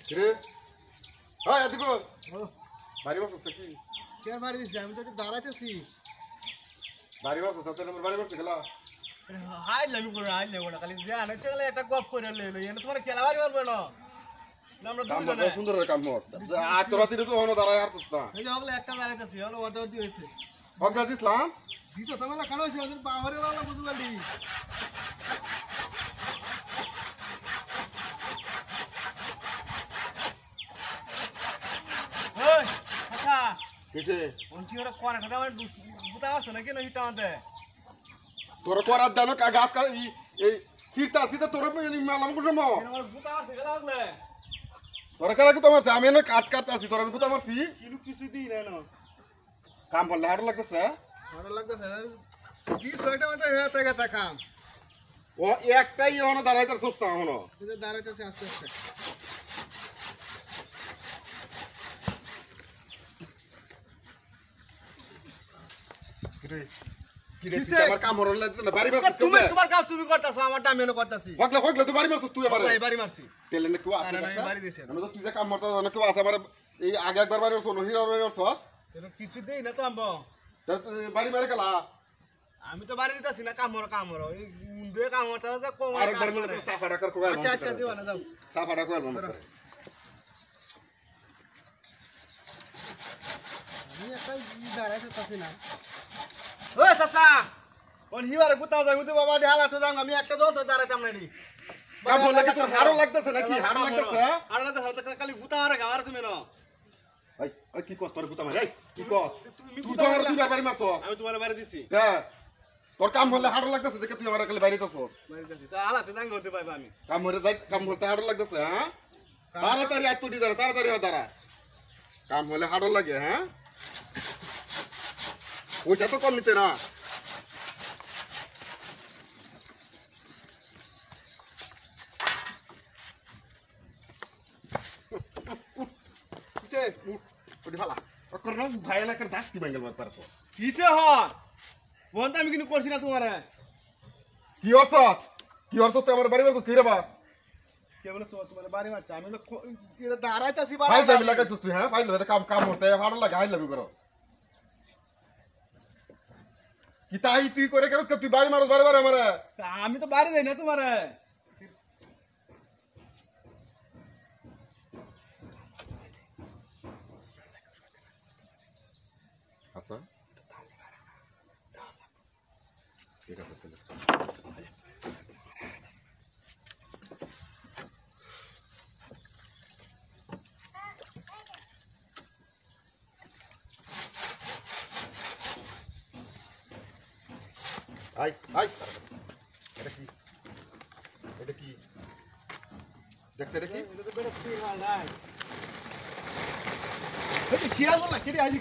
কিরে হ্যাঁ এদিকে বাড়ি বসে কি কে বাড়ি দিছি আমি তো একটু দাঁড়াইতেছি বাড়ি বসে তাতে আমার বাড়ি বসে গেলা হাই লাগি পড়ে হাই লাগি না খালি জান চলে একটা গপ করে লইলো এনে তোমার খেলা বাড়ি পারবে না আমরা দুজনে সুন্দর কাম মত আজ তোরা তিন তো হনো দাঁড়ায় আর তুই না এই যে হগলে একটা দাঁড়াইতেছি হলো অর্ডার দিয়েছে হগলা ইসলাম দিছো তাহলে কেন হইছে ওদের বাহরে वाला বুঝু গলি ওই আচ্ছা কিসে ওনকি ওরা কোন কথা মানে বুতা আছে নাকি না হিটা আনতে তোরা করার জানো গাছ কা এই সিটা তোরা মেলাম কুসমো এর বুতা আছে গলা হগলে তোরা কালা কি তোমার আমি না কাট আছি তোরা তো আমার ফি কিলু কিছু দিই না কাম করলে হাড় লাগতেছে ভালো লাগতেছে কি ছয়টা মাত্র হেতে গেছে কাম ও একটাই হনো দাঁড়াইতে সস্তা হনো এই যে দাঁড়াইতেছে আস্তে আস্তে কিরে আমার কাম হরল লাগতে না বাড়ি মারছ তুমি তোমার কাজ তুমি করতাছো আমার দাম এনে করতাছি হগলা তুই বাড়ি মারছ তুই আমার এই বাড়ি মারছি তেলে না কেউ আছে না বাড়ি দিছে আমি তো তুই যে কাম করতে না কেউ আছে আমার এই আগে একবার বাড়ি মারছ নহিরা মারছ তেন কিছু দেই না তো আমবো বাড়ি মারে গেলা আমি তো বাড়ি দিতাছি না কামর এই দুই কামরটা যে কোন আরেকবার মিলে সাফা ডাকার কোয়া আচ্ছা আচ্ছা দিও না যাও সাফা ডাকার মনে আমি একটা দাঁড়াইতেছি না ওই চাচা কোন হিবারে গুতাও যাই মুতে বাবা ঢালা তো যাও আমি একটা জন তো দাঁড়াইতাম না নি কাম বলে কি তোর হাড় লাগতেছে নাকি হাড় লাগতেছে আর না তো খালি গুতা আর গাওয়ার তুমি না এই কি কস তোর গুতা মারে কি কস তুই তো আর তুই বাড়ি মারছ আমি তোমার বাড়ি দিছি হ্যাঁ তোর কাম হলে হাড় লাগতেছে দেখে তুই আমার খালি বাইরে তো বাড়ি দিছি তা আলা তো দাঙ্গ হতে পাইবা আমি কাম হলে যাই কাম হতে হাড় লাগতেছে হ্যাঁ তাড়াতাড়ি আজ তুই তাড়াতাড়ি দাঁড়া কাম হলে হাড় লাগে হ্যাঁ ওইটা তো কম নিতে না কিসে হয় বলতে আমি কিন্তু করছি না তোমার কি অর্থ তুই আমার বাড়ি বাড়ি স্থির বা কে বলে তোমার বাড়ি মারছে আমি তো দাঁড়াইতাছি ফাইল দাবি লাগাইছিস তুই হ্যাঁ ফাইল কাম হতে ভালো লাগে হাই লাগি করো কি তাই তুই করে কেন তুই বাড়ি মারো বারে বারে আমার আমি তো বাড়ি যাই না তোমার আচ্ছা ঠিক আছে আই এটা কি দেখতে দেখি সিরাজ বলা কেটে আইজি